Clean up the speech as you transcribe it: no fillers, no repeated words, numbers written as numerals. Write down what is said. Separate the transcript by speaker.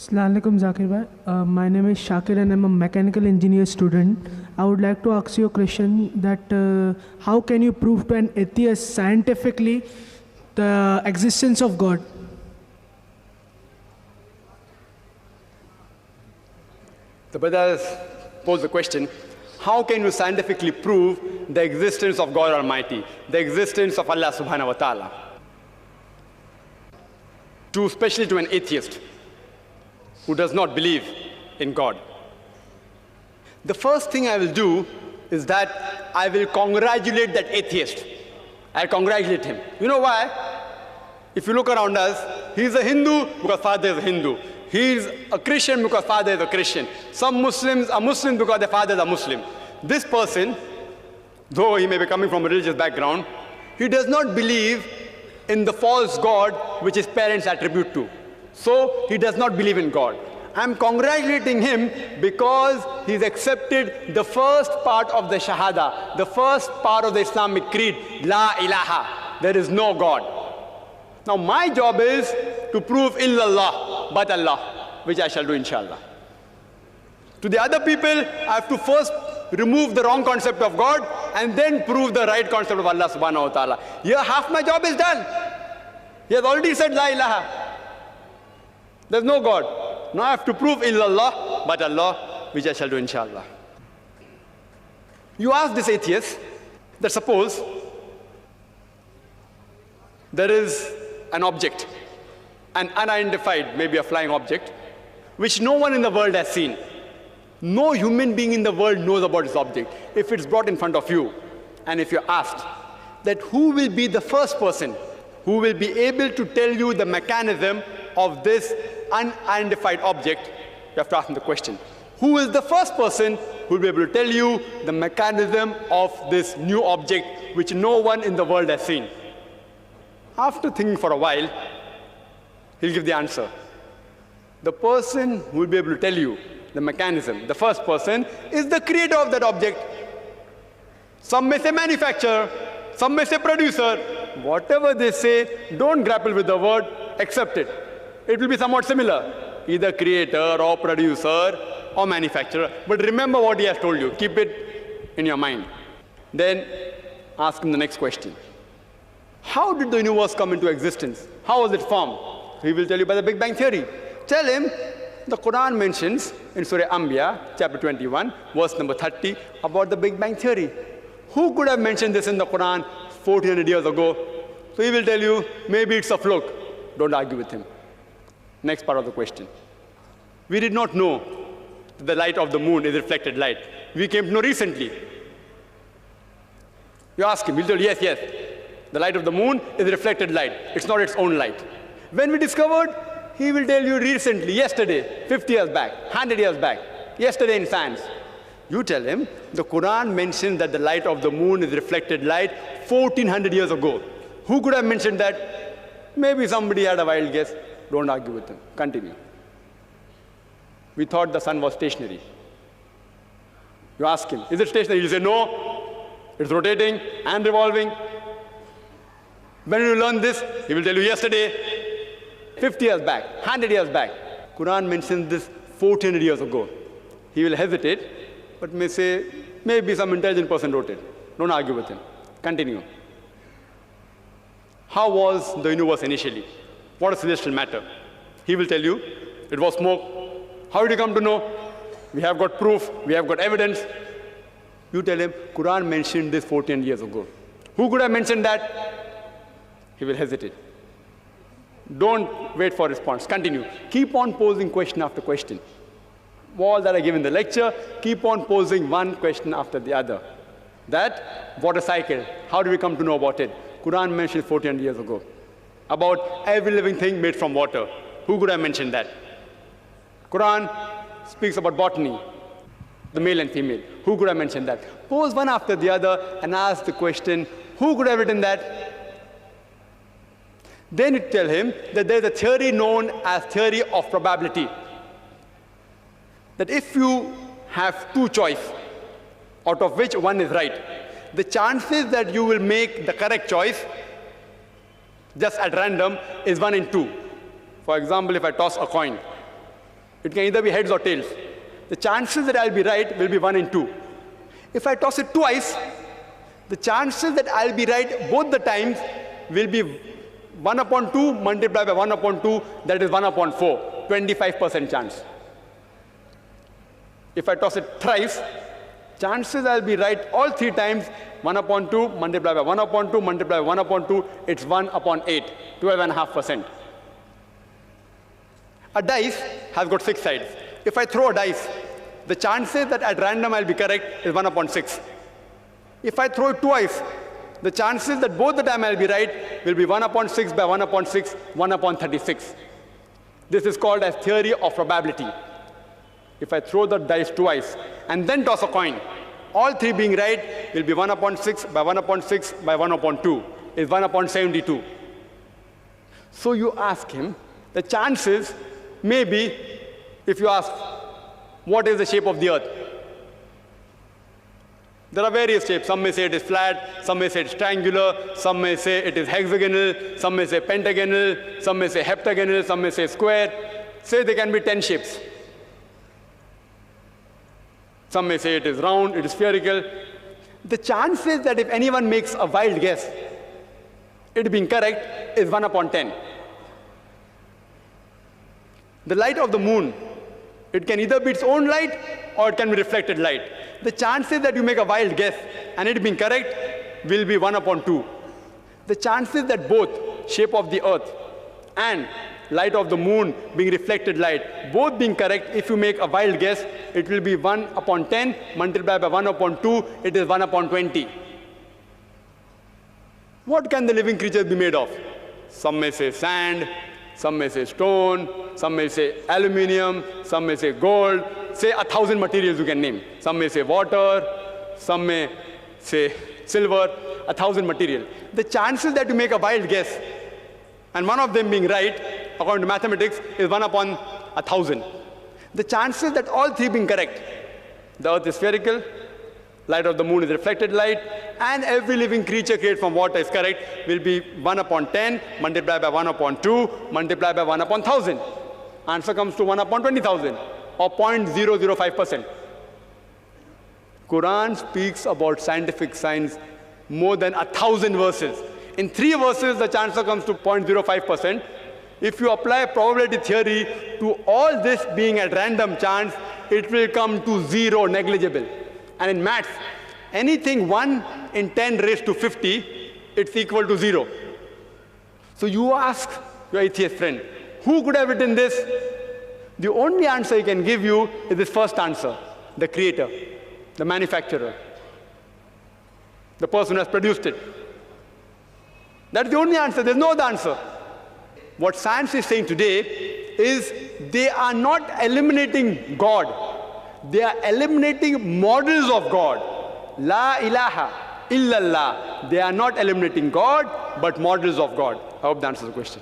Speaker 1: Assalamu alaikum, Zakir bhai. My name is Shakir and I'm a mechanical engineer student. I would like to ask you a question that how can you prove to an atheist scientifically the existence of God?
Speaker 2: The brother posed the question, how can you scientifically prove the existence of God Almighty, the existence of Allah subhanahu wa ta'ala? Especially to an atheist who does not believe in God. The first thing I will do is that I will congratulate that atheist. I'll congratulate him. You know why? If you look around us, he's a Hindu because father is a Hindu. He's a Christian because father is a Christian. Some Muslims are Muslims because their father is a Muslim. This person, though he may be coming from a religious background, he does not believe in the false God which his parents attribute to. So he does not believe in God. I'm congratulating him because he's accepted the first part of the Shahada, the first part of the Islamic creed, La ilaha, there is no God. Now my job is to prove illallah, but Allah, which I shall do inshallah. To the other people, I have to first remove the wrong concept of God and then prove the right concept of Allah subhanahu wa ta'ala. Here half my job is done. He has already said La ilaha. There's no God. Now I have to prove illallah, but Allah, which I shall do inshallah. You ask this atheist that suppose there is an object, an unidentified, maybe a flying object, which no one in the world has seen. No human being in the world knows about this object. If it's brought in front of you, and if you're asked that who will be the first person who will be able to tell you the mechanism of this unidentified object, you have to ask him the question. Who is the first person who will be able to tell you the mechanism of this new object which no one in the world has seen? After thinking for a while, he'll give the answer. The person who will be able to tell you the mechanism, the first person, is the creator of that object. Some may say manufacturer, some may say producer. Whatever they say, don't grapple with the word, accept it. It will be somewhat similar, either creator or producer or manufacturer. But remember what he has told you. Keep it in your mind. Then ask him the next question. How did the universe come into existence? How was it formed? He will tell you by the Big Bang Theory. Tell him the Quran mentions in Surah Anbiya, chapter 21, verse number 30, about the Big Bang Theory. Who could have mentioned this in the Quran 1400 years ago? So he will tell you, maybe it's a fluke. Don't argue with him. Next part of the question. We did not know that the light of the moon is reflected light. We came to know recently. You ask him, he'll tell you, yes. The light of the moon is reflected light. It's not its own light. When we discovered, he will tell you recently, yesterday, 50 years back, 100 years back, yesterday in science. You tell him, the Quran mentions that the light of the moon is reflected light 1400 years ago. Who could have mentioned that? Maybe somebody had a wild guess. Don't argue with him. Continue. We thought the sun was stationary. You ask him, is it stationary? He'll say, no, it's rotating and revolving. When you learn this, he will tell you yesterday, 50 years back, 100 years back. Quran mentions this 1400 years ago. He will hesitate, but may say, maybe some intelligent person wrote it. Don't argue with him. Continue. How was the universe initially? What is celestial matter? He will tell you, it was smoke. How did you come to know? We have got proof, we have got evidence. You tell him, Quran mentioned this 14 years ago. Who could have mentioned that? He will hesitate. Don't wait for response. Continue. Keep on posing question after question. All that I give in the lecture, keep on posing one question after the other. That water cycle, how do we come to know about it? Quran mentioned 14 years ago. About every living thing made from water. Who could have mentioned that? Quran speaks about botany, the male and female. Who could have mentioned that? Pose one after the other and ask the question, who could have written that? Then you tell him that there's a theory known as theory of probability. That if you have two choices, out of which one is right, the chances that you will make the correct choice just at random is 1 in 2. For example, if I toss a coin, It can either be heads or tails. The chances that I'll be right will be 1 in 2. If I toss it twice, the chances that I'll be right both the times will be 1 upon 2 multiplied by 1 upon 2, that is 1 upon 4, 25% chance. If I toss it thrice, chances I'll be right all 3 times, 1 upon 2 multiplied by 1 upon 2 multiplied by 1 upon 2, it's 1 upon 8, 12.5%. A dice has got 6 sides. If I throw a dice, the chances that at random I'll be correct is 1 upon 6. If I throw it twice, the chances that both the time I'll be right will be 1 upon 6 by 1 upon 6, 1 upon 36. This is called as theory of probability. If I throw the dice twice and then toss a coin, all 3 being right will be 1 upon 6 by 1 upon 6 by 1 upon 2, is 1 upon 72. So you ask him, the chances may be, if you ask, what is the shape of the earth? There are various shapes. Some may say it is flat, some may say it's triangular, some may say it is hexagonal, some may say pentagonal, some may say heptagonal, some may say square. Say there can be 10 shapes. Some may say it is round, it is spherical. The chances that if anyone makes a wild guess, it being correct is 1 upon 10. The light of the moon, it can either be its own light or it can be reflected light. The chances that you make a wild guess and it being correct will be 1 upon 2. The chances that both shape of the earth and light of the moon being reflected light, both being correct, if you make a wild guess, it will be 1 upon 10 multiplied by 1 upon 2, it is 1 upon 20. What can the living creatures be made of? Some may say sand, some may say stone, some may say aluminium, some may say gold, say 1,000 materials you can name. Some may say water, some may say silver, 1,000 materials. The chances that you make a wild guess, and one of them being right, according to mathematics, is 1 upon 1,000. The chances that all 3 being correct, the earth is spherical, light of the moon is reflected light, and every living creature created from water is correct, will be 1 upon 10 multiplied by 1 upon 2 multiplied by 1 upon 1,000. Answer comes to 1 upon 20,000, or 0.005%. Quran speaks about scientific science more than 1,000 verses. In 3 verses, the answer comes to 0.05%. If you apply probability theory to all this being at random chance, it will come to 0, negligible. And in maths, anything 1 in 10 raised to 50, it's equal to 0. So you ask your atheist friend, who could have written this? The only answer he can give you is this first answer, the creator, the manufacturer, the person who has produced it. That's the only answer. There's no other answer. What science is saying today is they are not eliminating God. They are eliminating models of God. La ilaha illallah. They are not eliminating God, but models of God. I hope that answers the question.